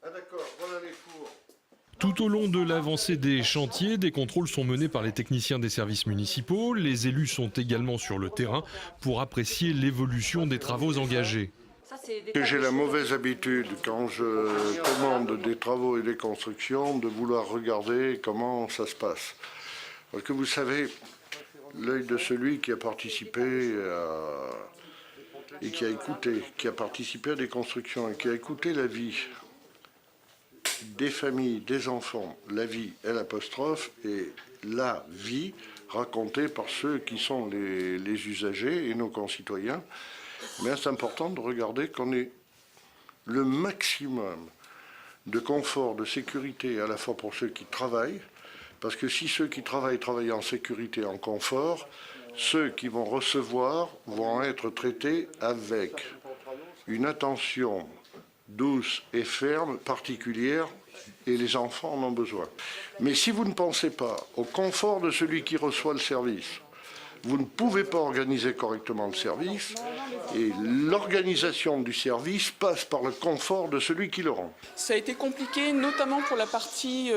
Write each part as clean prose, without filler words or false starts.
Ah d'accord, voilà les fours. Tout au long de l'avancée des chantiers, des contrôles sont menés par les techniciens des services municipaux. Les élus sont également sur le terrain pour apprécier l'évolution des travaux engagés. J'ai la mauvaise habitude, quand je commande des travaux et des constructions, de vouloir regarder comment ça se passe. Parce que vous savez, l'œil de celui qui a participé et qui a écouté, qui a participé à des constructions et qui a écouté la vie des familles, des enfants, la vie, l'apostrophe, et la vie racontée par ceux qui sont les usagers et nos concitoyens, mais c'est important de regarder qu'on ait le maximum de confort, de sécurité, à la fois pour ceux qui travaillent, parce que si ceux qui travaillent en sécurité, en confort, ceux qui vont recevoir vont être traités avec une attention douce et ferme, particulière, et les enfants en ont besoin. Mais si vous ne pensez pas au confort de celui qui reçoit le service, vous ne pouvez pas organiser correctement le service, et l'organisation du service passe par le confort de celui qui le rend. Ça a été compliqué, notamment pour la partie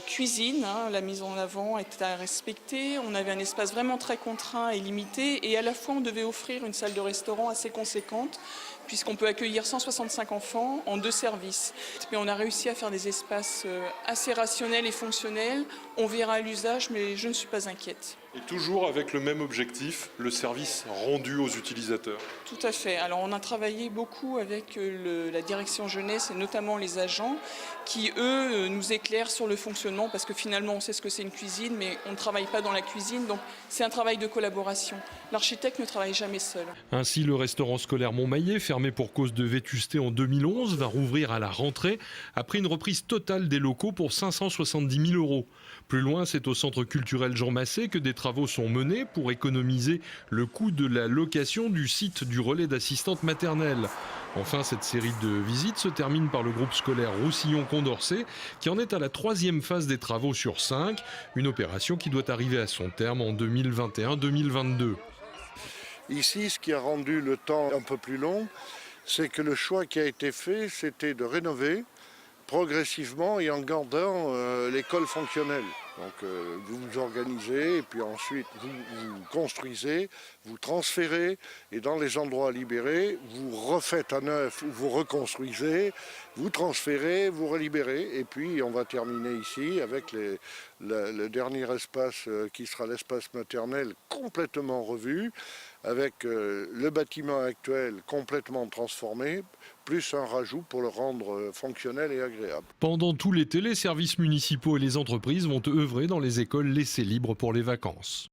cuisine. La mise en avant était à respecter. On avait un espace vraiment très contraint et limité. Et à la fois, on devait offrir une salle de restaurant assez conséquente, puisqu'on peut accueillir 165 enfants en 2 services. Mais on a réussi à faire des espaces assez rationnels et fonctionnels. On verra à l'usage, mais je ne suis pas inquiète. Et toujours avec le même objectif, le service rendu aux utilisateurs. Tout à fait. Alors on a travaillé beaucoup avec la direction jeunesse et notamment les agents qui, eux, nous éclairent sur le fonctionnement parce que finalement on sait ce que c'est une cuisine, mais on ne travaille pas dans la cuisine, donc c'est un travail de collaboration. L'architecte ne travaille jamais seul. Ainsi, le restaurant scolaire Montmaillet, fermé pour cause de vétusté en 2011, va rouvrir à la rentrée après une reprise totale des locaux pour 570 000 €. Plus loin, c'est au centre culturel Jean Massé que des travaux sont menés pour économiser le coût de la location du site du relais d'assistantes maternelles. Enfin, cette série de visites se termine par le groupe scolaire Roussillon-Condorcet qui en est à la 3e phase des travaux sur 5, une opération qui doit arriver à son terme en 2021-2022. Ici, ce qui a rendu le temps un peu plus long, c'est que le choix qui a été fait, c'était de rénover progressivement et en gardant l'école fonctionnelle. Donc vous vous organisez et puis ensuite vous construisez, vous transférez et dans les endroits libérés, vous refaites à neuf ou vous reconstruisez, vous transférez, vous relibérez et puis on va terminer ici avec le dernier espace qui sera l'espace maternel complètement revu, avec le bâtiment actuel complètement transformé, plus un rajout pour le rendre fonctionnel et agréable. Pendant tout l'été, les services municipaux et les entreprises vont œuvrer dans les écoles laissées libres pour les vacances.